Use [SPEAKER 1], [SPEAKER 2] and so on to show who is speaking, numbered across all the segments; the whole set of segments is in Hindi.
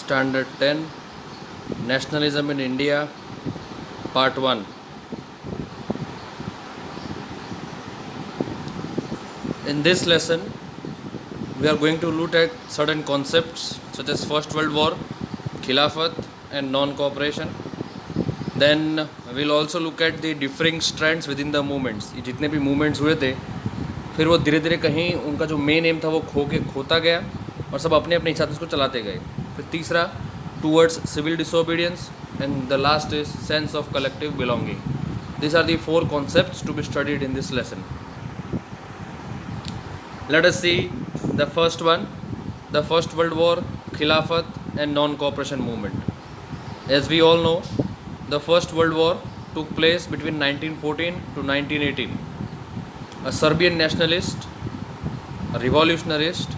[SPEAKER 1] Standard 10 Nationalism in India Part 1. In this lesson we are going to look at certain concepts such as First World War, Khilafat and non-cooperation. Then we'll also look at the differing strands within the movements. ये जितने भी movements हुए थे फिर वो धीरे धीरे कहीं उनका जो मेन एम था वो खोता गया और सब अपने अपने हिसाब से उसको चलाते गए. फिर तीसरा towards civil disobedience and the last is sense of collective belonging. These are the four concepts to be studied in this lesson. Let us see the first one, the First World War, Khilafat and non-cooperation movement. As we all know, the First World War took place between 1914 to 1918. A Serbian nationalist, a revolutionist,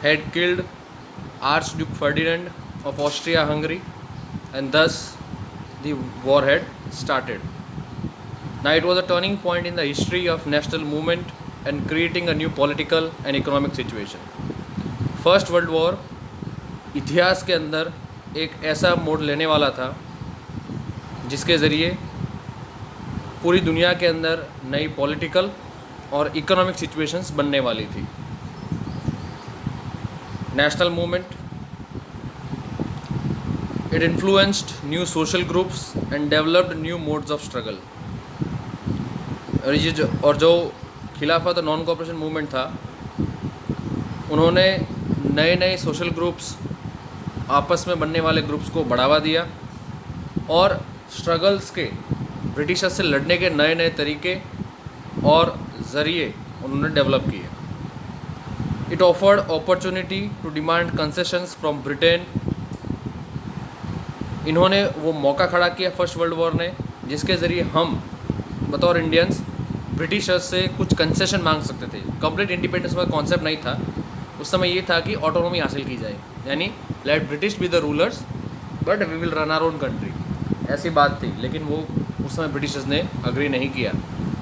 [SPEAKER 1] had killed Archduke Ferdinand of Austria-Hungary, and thus the war had started. Now it was a turning point in the history of national movement and creating a new political and economic situation. First world war इतिहास के अंदर एक ऐसा मोड़ लेने वाला था जिसके ज़रिए पूरी दुनिया के अंदर नई पॉलिटिकल और इकोनॉमिक सिचुएशंस बनने वाली थी. National movement, it influenced new social groups and developed new modes of struggle. और जो खिलाफत और नॉन कोऑपरेशन मूवमेंट था उन्होंने नए नए सोशल ग्रुप्स, आपस में बनने वाले ग्रुप्स को बढ़ावा दिया और स्ट्रगल्स के, ब्रिटिशर्स से लड़ने के नए नए तरीके और ज़रिए उन्होंने डेवलप किए. It offered opportunity to demand concessions from Britain. इन्होंने वो मौका खड़ा किया फर्स्ट वर्ल्ड वॉर ने जिसके ज़रिए हम बतौर इंडियंस ब्रिटिशर्स से कुछ कंसेशन मांग सकते थे. कंप्लीट इंडिपेंडेंस का कॉन्सेप्ट नहीं था उस समय. ये था कि ऑटोनॉमी हासिल की जाए, यानी let British be the rulers but we will run our own country, ऐसी बात थी. लेकिन वो उस समय ब्रिटिशर्स ने अग्री नहीं किया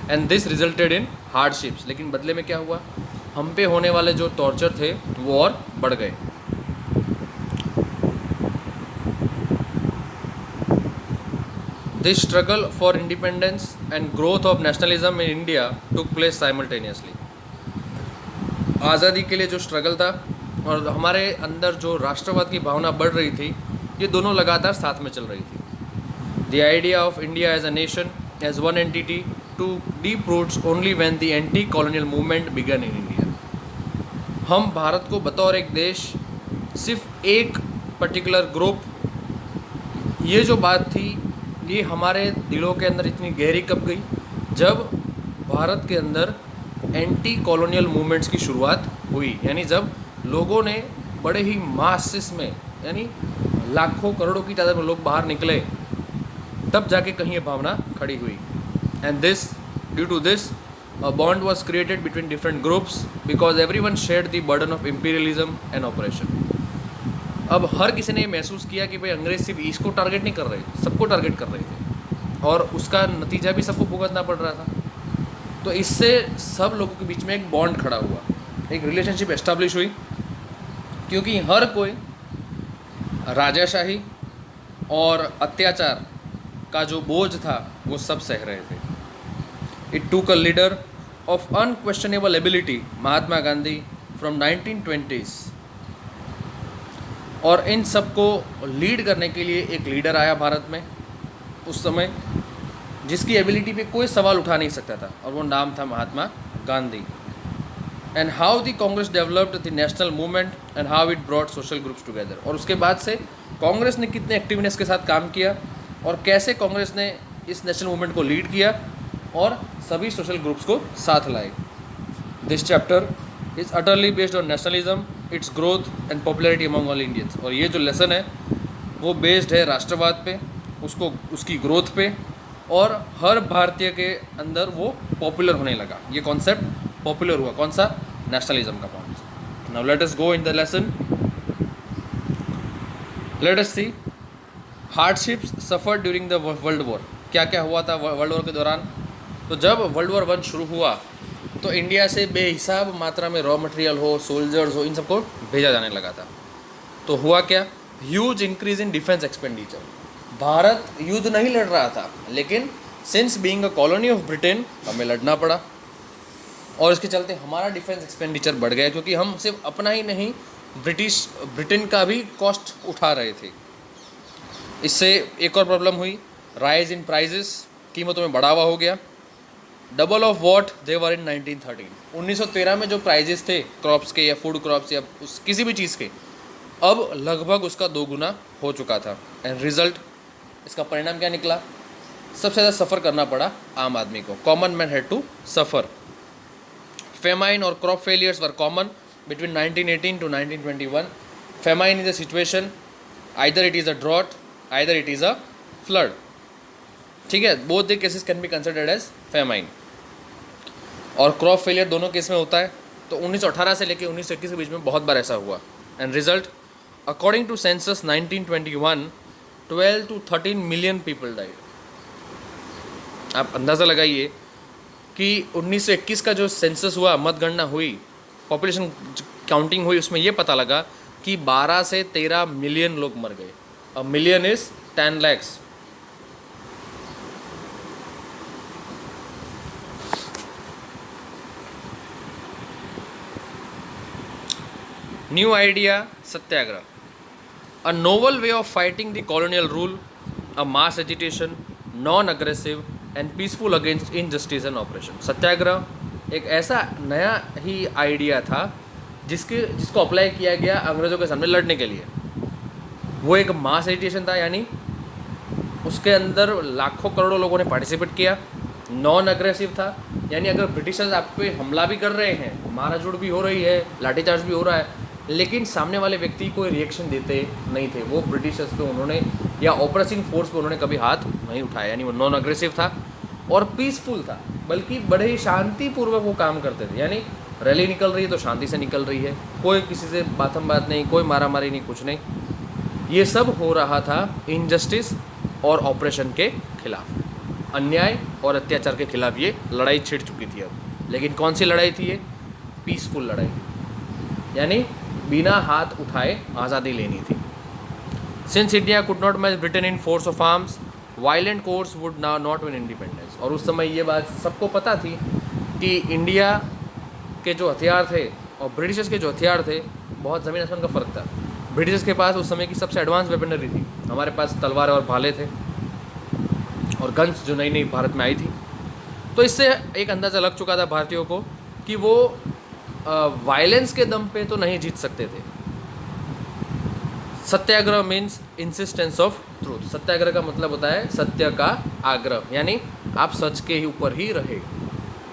[SPEAKER 1] and this resulted in hardships. लेकिन बदले में क्या हुआ, हम पे होने वाले जो टॉर्चर थे वो और बढ़ गए. This struggle for independence and growth of nationalism in India took place simultaneously. आज़ादी के लिए जो स्ट्रगल था और हमारे अंदर जो राष्ट्रवाद की भावना बढ़ रही थी, ये दोनों लगातार साथ में चल रही थी. The idea of India as a nation, as one entity, to deep roots only when the anti-colonial movement began in India. हम भारत को बतौर एक देश, सिर्फ एक पर्टिकुलर ग्रुप, ये जो बात थी ये हमारे दिलों के अंदर इतनी गहरी कब गई जब भारत के अंदर एंटी कॉलोनियल मूवमेंट्स की शुरुआत हुई. यानी जब लोगों ने बड़े ही मासेस में, यानी लाखों करोड़ों की तादाद में लोग बाहर निकले, तब जाके कहीं ये भावना खड़ी हुई. And this, due to this, a bond was created between different groups because everyone shared the burden of imperialism and oppression. अब हर किसी ने ये महसूस किया कि भाई अंग्रेज सिर्फ ईस्ट को टारगेट नहीं कर रहे, सबको टारगेट कर रहे थे और उसका नतीजा भी सबको भुगतना पड़ रहा था. तो इससे सब लोगों के बीच में एक बॉन्ड खड़ा हुआ, एक रिलेशनशिप एस्टैब्लिश हुई, क्योंकि हर कोई राजाशाही और अत्याचार का जो बोझ था वो सब सह रहे थे. It took a leader of unquestionable ability, Mahatma Gandhi, from 1920s. और इन सबको लीड करने के लिए एक लीडर आया भारत में उस समय जिसकी एबिलिटी पे कोई सवाल उठा नहीं सकता था, और वो नाम था Mahatma Gandhi. And how the Congress developed the national movement and how it brought social groups together. और उसके बाद से कांग्रेस ने कितने एक्टिवनेस के साथ काम किया और कैसे कांग्रेस ने इस नेशनल मूवमेंट को लीड किया और सभी सोशल ग्रुप्स को साथ लाए. This chapter is utterly based on nationalism, it's growth and popularity among all Indians. और ये जो लेसन है वो बेस्ड है राष्ट्रवाद पे, उसकी ग्रोथ पे, और हर भारतीय के अंदर वो पॉपुलर होने लगा. ये कॉन्सेप्ट पॉपुलर हुआ, कौन सा, नेशनलिज्म का concept. Now let us go in the lesson. Let us see hardships suffered during the world war. क्या क्या हुआ था वर्ल्ड वॉर के दौरान. तो जब वर्ल्ड वॉर 1 शुरू हुआ तो इंडिया से बेहिसाब मात्रा में रॉ मटेरियल हो, सोल्जर्स हो, इन सबको भेजा जाने लगा था. तो हुआ क्या, huge increase in defence expenditure. Bharat युद्ध नहीं लड़ रहा था, लेकिन since being a colony of Britain हमें लड़ना पड़ा, और इसके चलते हमारा डिफेंस एक्सपेंडिचर बढ़ गया, क्योंकि हम सिर्फ अपना ही नहीं ब्रिटेन का भी कॉस्ट उठा रहे थे। इससे एक और प्रॉब्लम हुई, राइज इन प्राइजेस, कीमतों में बढ़ावा हो गया। डबल ऑफ वॉट दे वर इन 1913, 1913 में जो प्राइजेस थे क्रॉप्स के या फूड क्रॉप्स या किसी भी चीज़ के, अब लगभग उसका 2 गुना हो चुका था। एंड रिजल्ट, इसका परिणाम क्या निकला? सबसे ज़्यादा सफ़र करना पड़ा आम आदमी को। Common man had to suffer. Famine और crop failures were common between 1918 to 1921. Famine is a situation, either it is a drought, either it is a flood. ठीक है, both the cases can be considered as famine. और क्रॉप फेलियर दोनों केस में होता है। तो 1918 से लेकर 1921 के बीच में बहुत बार ऐसा हुआ। End result, according to census 1921, 12 to 13 million people died. आप अंदाज़ा लगाइए कि 1921 का जो सेंसस हुआ, मतगणना हुई, पॉपुलेशन काउंटिंग हुई, उसमें ये पता लगा कि 12 से 13 मिलियन लोग मर गए। A million is 10 lakhs। New idea satyagraha, a novel way of fighting the colonial rule, a mass agitation, non aggressive and peaceful against injustice and oppression. Satyagraha एक ऐसा नया ही आइडिया था जिसको अप्लाई किया गया अंग्रेज़ों के सामने लड़ने के लिए। वो एक मास एजिटेशन था, यानी उसके अंदर लाखों करोड़ों लोगों ने पार्टिसिपेट किया। नॉन अग्रेसिव था, यानी अगर ब्रिटिशर्स आप पे हमला भी कर रहे हैं, माराझूड़ भी हो रही है, लाठीचार्ज भी हो रहा है, लेकिन सामने वाले व्यक्ति कोई रिएक्शन देते नहीं थे। वो ब्रिटिशर्स पे उन्होंने या ऑपरेसिंग फोर्स पे उन्होंने कभी हाथ नहीं उठाया, यानी वो नॉन अग्रेसिव था। और पीसफुल था, बल्कि बड़े ही शांतिपूर्वक वो काम करते थे। यानी रैली निकल रही है तो शांति से निकल रही है, कोई किसी से बातम बात नहीं, कोई मारामारी नहीं, कुछ नहीं। ये सब हो रहा था इनजस्टिस और ऑपरेशन के खिलाफ, अन्याय और अत्याचार के खिलाफ ये लड़ाई छिड़ चुकी थी अब। लेकिन कौन सी लड़ाई थी ये? पीसफुल लड़ाई थी, यानी बिना हाथ उठाए आज़ादी लेनी थी। Since India could not match Britain in force of arms, violent course would now not win independence. और उस समय ये बात सबको पता थी कि इंडिया के जो हथियार थे और ब्रिटिशर्स के जो हथियार थे, बहुत ज़मीन आसमान का फ़र्क था। ब्रिटिशर्स के पास उस समय की सबसे एडवांस वेपनरी थी, हमारे पास तलवार और भाले थे और गन्स जो नई नई भारत में आई थी। तो इससे एक अंदाज़ा लग चुका था भारतीयों को कि वो वायलेंस के दम पे तो नहीं जीत सकते थे। सत्याग्रह मीन्स इंसिस्टेंस ऑफ ट्रूथ। सत्याग्रह का मतलब होता है सत्य का आग्रह, यानी आप सच के ही ऊपर ही रहे।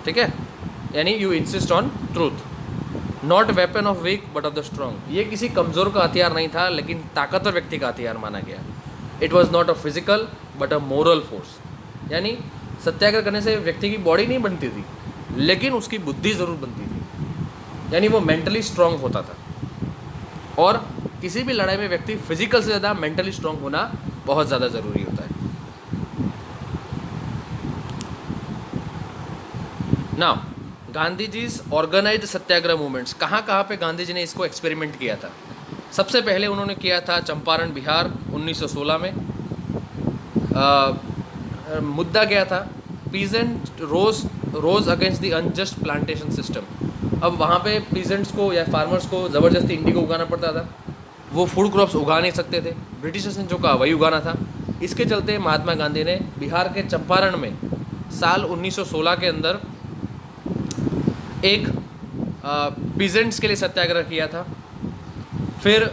[SPEAKER 1] ठीक है, यानी you insist on truth. Not weapon of weak but of the strong. ये किसी कमज़ोर का हथियार नहीं था, लेकिन ताकतवर व्यक्ति का हथियार माना गया। It was not a physical but a moral force. यानी सत्याग्रह करने से व्यक्ति की बॉडी नहीं बनती थी, लेकिन उसकी बुद्धि ज़रूर बनती थी, यानी वो मेंटली स्ट्रांग होता था। और किसी भी लड़ाई में व्यक्ति फिजिकल से ज़्यादा मेंटली स्ट्रांग होना बहुत ज़्यादा ज़रूरी होता है। नाउ गांधी जी ऑर्गेनाइज्ड सत्याग्रह मूवमेंट्स, कहाँ कहाँ पे गांधी जी ने इसको एक्सपेरिमेंट किया था। सबसे पहले उन्होंने किया था चंपारण बिहार 1916 में। मुद्दा क्या था? Peasant rose against the unjust plantation system. अब वहाँ पे पीजेंट्स को या फार्मर्स को ज़बरदस्ती इंडिगो उगाना पड़ता था, वो फूड क्रॉप्स उगा नहीं सकते थे, ब्रिटिशर्स ने जो कहा वही उगाना था। इसके चलते महात्मा गांधी ने बिहार के चंपारण में साल 1916 के अंदर एक पीजेंट्स के लिए सत्याग्रह किया था। फिर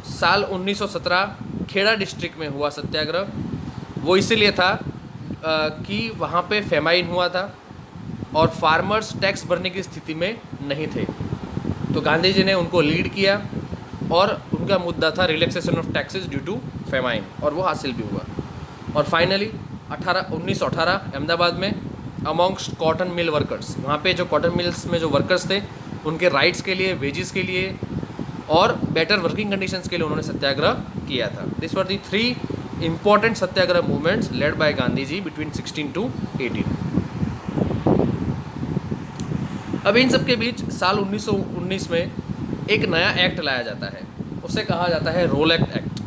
[SPEAKER 1] साल 1917 खेड़ा डिस्ट्रिक्ट में हुआ सत्याग्रह। वो इसीलिए था कि वहाँ पे फेमाइन हुआ था और फार्मर्स टैक्स भरने की स्थिति में नहीं थे। तो गांधी जी ने उनको लीड किया और उनका मुद्दा था relaxation of taxes due to famine, और वो हासिल भी हुआ। और फाइनली 1918 अहमदाबाद में अमॉन्ग्स्ट कॉटन मिल वर्कर्स, वहाँ पे जो कॉटन मिल्स में जो वर्कर्स थे उनके राइट्स के लिए, वेजेस के लिए और बेटर वर्किंग कंडीशंस के लिए उन्होंने सत्याग्रह किया था। This were the 3 important satyagraha movements led by Gandhi ji between 16 to 18। अब इन सब के बीच साल 1919 में एक नया एक्ट लाया जाता है, उसे कहा जाता है role act.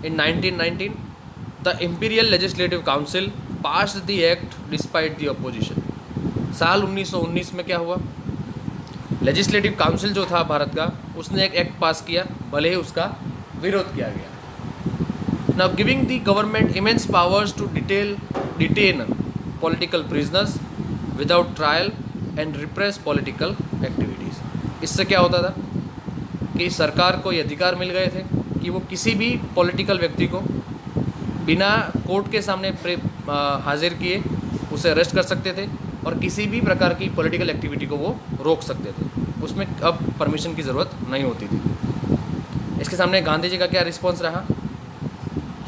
[SPEAKER 1] In 1919, the Imperial Legislative Council passed the act despite the opposition. साल 1919 में क्या हुआ? लेजिस्लेटिव काउंसिल जो था भारत का, उसने एक एक्ट पास किया, भले ही उसका विरोध किया गया. Now giving the government immense powers to detain political prisoners without trial and repress political activities. इससे क्या होता था कि सरकार को ये अधिकार मिल गए थे कि वो किसी भी पॉलिटिकल व्यक्ति को बिना कोर्ट के सामने हाजिर किए उसे अरेस्ट कर सकते थे और किसी भी प्रकार की पॉलिटिकल एक्टिविटी को वो रोक सकते थे. उसमें अब परमिशन की ज़रूरत नहीं होती थी. इसके सामने गांधी जी का क्या रिस्पॉन्स रहा?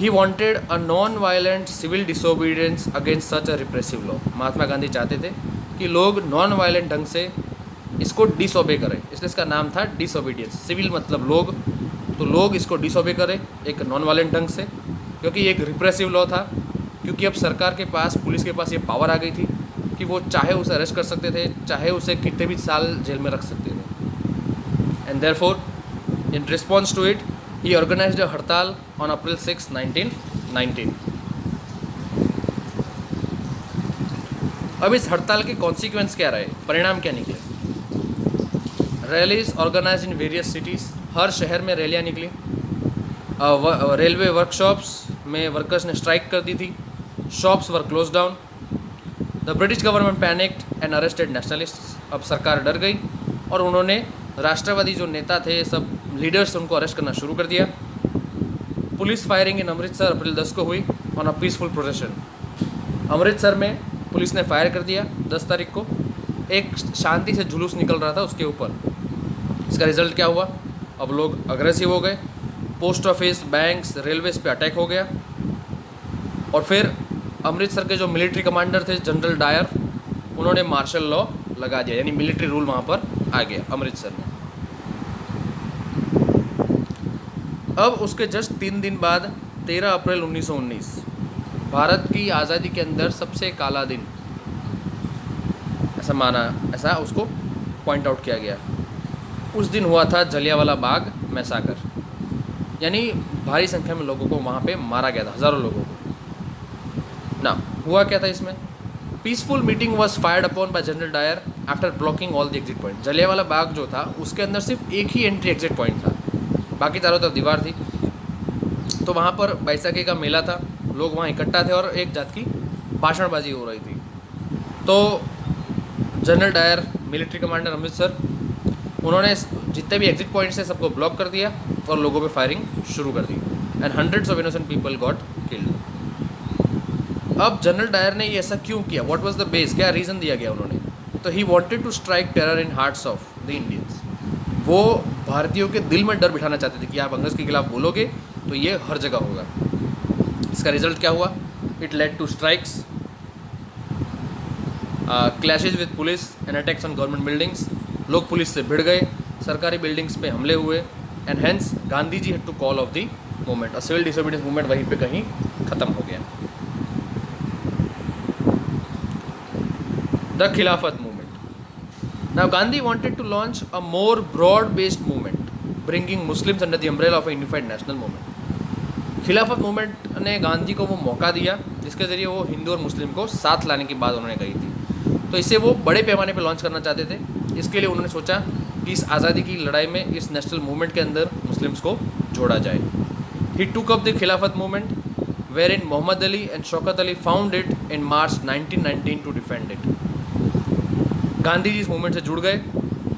[SPEAKER 1] He wanted a non violent civil disobedience against such a repressive law. Mahatma Gandhi चाहते थे कि लोग नॉन वायलेंट ढंग से इसको डिसोबे करें, इसलिए इसका नाम था डिसोबीडियंस. सिविल मतलब लोग, तो लोग इसको डिसोबे करें एक नॉन वायलेंट ढंग से, क्योंकि ये एक रिप्रेसिव लॉ था. क्योंकि अब सरकार के पास, पुलिस के पास ये पावर आ गई थी कि वो चाहे उसे अरेस्ट कर सकते थे, चाहे उसे कितने भी साल जेल में रख सकते थे. And therefore in response to it he organised a हड़ताल ऑन अप्रैल 6, 1919. अब इस हड़ताल के कॉन्सिक्वेंस क्या रहे, परिणाम क्या निकले? Rallies organise in various cities. हर शहर में रैलियाँ निकली. रेलवे वर्कशॉप्स में वर्कर्स ने स्ट्राइक कर दी थी. Shops were close down. The British government panicked and arrested nationalists. अब सरकार डर गई और उन्होंने राष्ट्रवादी जो नेता थे, सब लीडर्स, उनको अरेस्ट करना शुरू कर दिया. Police firing in Amritsar April 10 को हुई on a peaceful procession. Amritsar में पुलिस ने फायर कर दिया 10 तारीख को. एक शांति से जुलूस निकल रहा था उसके ऊपर. इसका रिजल्ट क्या हुआ? अब लोग अग्रेसिव हो गए. पोस्ट ऑफिस, बैंक्स, रेलवेज पे अटैक हो गया. और फिर अमृतसर के जो मिलिट्री कमांडर थे जनरल डायर, उन्होंने मार्शल लॉ लगा दिया, यानी मिलिट्री रूल वहाँ पर आ गया अमृतसर में. अब उसके जस्ट 3 दिन बाद 13 अप्रैल 1919 भारत की आज़ादी के अंदर सबसे काला दिन ऐसा उसको पॉइंट आउट किया गया. उस दिन हुआ था जलियांवाला बाग मैसाकर, यानी भारी संख्या में लोगों को वहाँ पे मारा गया था, हज़ारों लोगों को. ना हुआ क्या था इसमें? Peaceful meeting was fired upon by General Dyer after blocking all the exit point. Jallianwala Bagh जो था उसके अंदर सिर्फ एक ही एंट्री एग्जिट पॉइंट था, बाकी चारों तरफ दीवार थी. तो वहाँ पर बैसाखी का मेला था, लोग वहाँ इकट्ठा थे और एक जात की भाषणबाजी हो रही थी. तो general Dyer, military commander Amritsar, उन्होंने जितने भी एग्जिट पॉइंट्स थे सबको ब्लॉक कर दिया और लोगों पे फायरिंग शुरू कर दी. And hundreds of innocent people got killed. अब जनरल डायर ने ये ऐसा क्यों किया? What was the base? क्या रीज़न दिया गया उन्होंने? तो he wanted to strike terror in hearts of the Indians. वो भारतीयों के दिल में डर बिठाना चाहते थे कि आप अंग्रेज के खिलाफ बोलोगे तो ये हर जगह होगा. इसका रिजल्ट क्या हुआ? It led to strikes, clashes with police and attacks on government buildings. लोग पुलिस से भिड़ गए, सरकारी बिल्डिंग्स पे हमले हुए. And hence Gandhi ji had to call off the movement. Civil disobedience movement वहीं पे कहीं ख़त्म हो गया. The Khilafat movement. Now Gandhi wanted to launch a more broad-based movement, bringing Muslims under the umbrella of a unified national movement. खिलाफत मूवमेंट ने गांधी को वो मौका दिया जिसके ज़रिए वो हिंदू और मुस्लिम को साथ लाने की बात उन्होंने कही थी. तो इसे वो बड़े पैमाने पर लॉन्च करना चाहते थे. इसके लिए उन्होंने सोचा कि इस आज़ादी की लड़ाई में, इस नेशनल मूवमेंट के अंदर मुस्लिम्स को जोड़ा जाए. ही टुक अप द खिलाफत movement wherein Muhammad Ali and Shaukat Ali found it in March 1919 to defend it. Gandhi ji इस मूवमेंट से जुड़ गए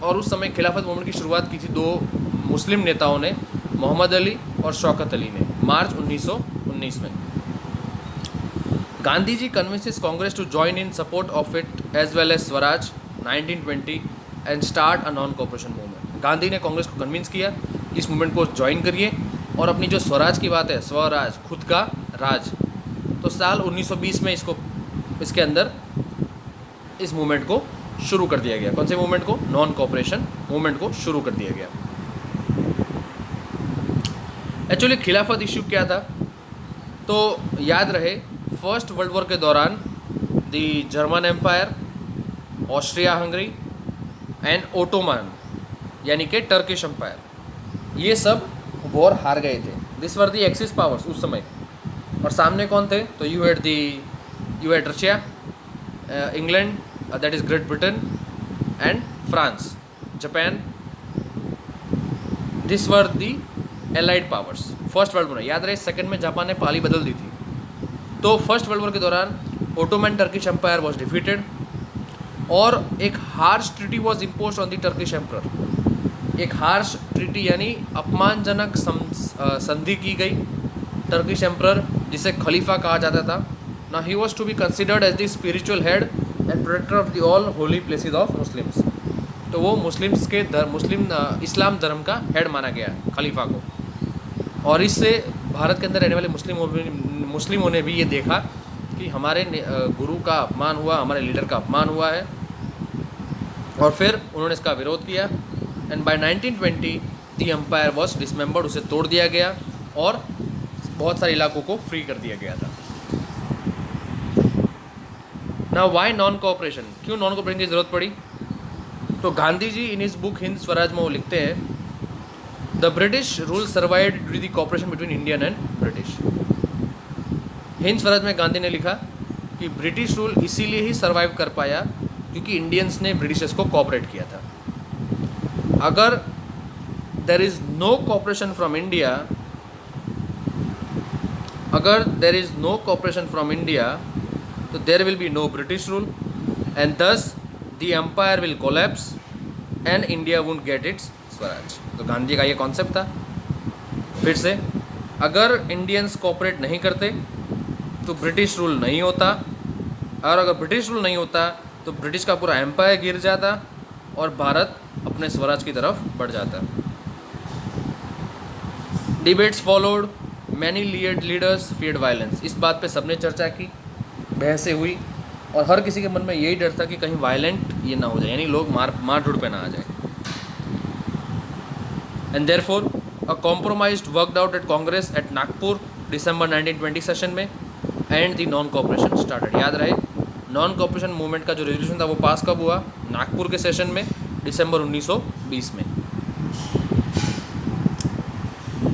[SPEAKER 1] और उस समय खिलाफत मूवमेंट की शुरुआत की थी 2 मुस्लिम नेताओं ने, मोहम्मद अली और शौकत अली ने, मार्च 1919 में. Gandhi ji convinces Congress to join in support of it as well as Swaraj 1920 and start a non cooperation movement. Gandhi ने कांग्रेस को कन्विंस किया इस मूवमेंट को ज्वाइन करिए और अपनी जो स्वराज की बात है, स्वराज, खुद का राज, तो साल 1920 में इसके अंदर इस मूवमेंट को शुरू कर दिया गया. कौन से मूवमेंट को? नॉन कॉपरेशन मूवमेंट को शुरू कर दिया गया. एक्चुअली खिलाफत इशू क्या था? तो याद रहे, फर्स्ट वर्ल्ड वॉर के दौरान the German empire, Austria Hungary and Ottoman यानी कि टर्किश एम्पायर, ये सब वॉर हार गए थे. This were the axis powers उस समय। और सामने कौन थे? तो you had Russia, England, that is great Britain, and France, Japan. This were the allied powers. First world war, याद रहे सेकंड में जापान ने पाली बदल दी थी। तो फर्स्ट वर्ल्ड वॉर के दौरान Ottoman Turkish empire was defeated और एक harsh treaty was imposed on the Turkish empire. एक हार्श ट्रीटी यानी अपमानजनक संधि की गई टर्किश एम्पर, जिसे खलीफा कहा जाता था। ना ही was to be considered as the spiritual head and protector of the all holy places of Muslims. तो वो मुस्लिम्स के इस्लाम धर्म का हेड माना गया खलीफा को। और इससे भारत के अंदर रहने वाले मुस्लिमों ने भी ये देखा कि हमारे गुरु का अपमान हुआ, हमारे लीडर का अपमान हुआ है, और फिर उन्होंने इसका विरोध किया। And by 1920 the empire was dismembered, उसे तोड़ दिया गया और बहुत सारे इलाकों को फ्री कर दिया गया था। नाउ व्हाई नॉन कोऑपरेशन, क्यों नॉन कोऑपरेशन की ज़रूरत पड़ी? तो गांधी जी इन इस बुक हिंद स्वराज में वो लिखते हैं, the British rule survived due to the cooperation between Indian and British. Hind Swaraj में गांधी ने लिखा कि ब्रिटिश रूल इसीलिए ही सर्वाइव कर पाया क्योंकि इंडियंस ने ब्रिटिशर्स को कोऑपरेट किया था। अगर there is no cooperation from India, अगर there is no cooperation from India, तो there will be no British rule and thus the empire will collapse and India wouldn't get its Swaraj. तो गांधी का ये कॉन्सेप्ट था। फिर से, अगर इंडियंस कोऑपरेट नहीं करते तो ब्रिटिश रूल नहीं होता, और अगर ब्रिटिश रूल नहीं होता तो ब्रिटिश का पूरा एम्पायर गिर जाता और भारत अपने स्वराज की तरफ बढ़ जाता। Debates followed, many leaders feared violence. इस बात पे सबने चर्चा की, बहसें हुई, और हर किसी के मन में यही डर था कि कहीं वायलेंट ये ना हो जाए, यानी लोग मार धुड़ पे ना आ जाए। And therefore a compromised worked out at Congress at Nagpur December 1920 session में, and the non cooperation started. याद रहे, नॉन कोऑपरेशन मूवमेंट का जो रेजोल्यूशन था वो पास कब हुआ? नागपुर के सेशन में, दिसंबर 1920 में।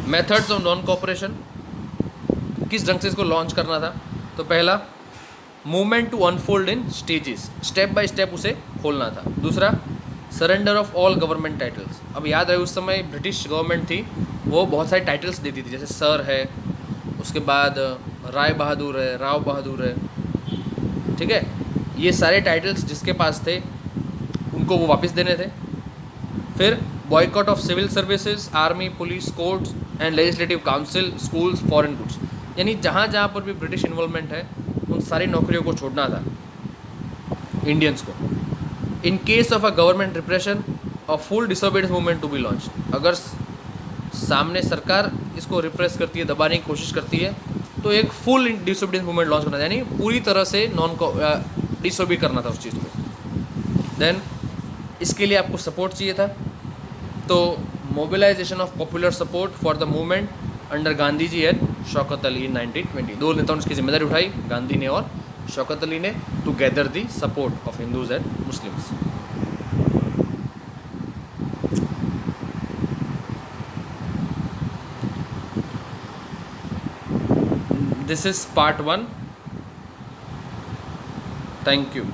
[SPEAKER 1] मेथड्स ऑफ नॉन कोऑपरेशन, किस ढंग से इसको लॉन्च करना था? तो पहला, movement to unfold in stages, step by step उसे खोलना था। दूसरा, surrender of all government titles. अब याद रहे उस समय ब्रिटिश गवर्नमेंट थी, वो बहुत सारे टाइटल्स देती थी, जैसे सर है, उसके बाद राय बहादुर है, राव बहादुर है, ठीक है। ये सारे टाइटल्स जिसके पास थे उनको वो वापस देने थे। फिर boycott of civil services, army, police, courts and legislative council, schools, foreign goods, यानी जहाँ जहाँ पर भी ब्रिटिश इन्वॉल्वमेंट है उन सारी नौकरियों को छोड़ना था इंडियंस को। In case of a government repression, a full disobedience movement to be launch. अगर सामने सरकार इसको रिप्रेस करती है, दबाने की कोशिश करती है, तो एक फुल डिसोबीडियंस मूवमेंट लॉन्च करना था, यानी पूरी तरह से डिसोबी करना था उस चीज़ को। देन इसके लिए आपको सपोर्ट चाहिए था, तो mobilisation of popular support for the movement under Gandhi ji and Shaukat Ali in 1920। दो नेताओं ने इसकी जिम्मेदारी उठाई, गांधी ने और शौकत अली ने, to gather the support of Hindus and Muslims. This is part 1. Thank you.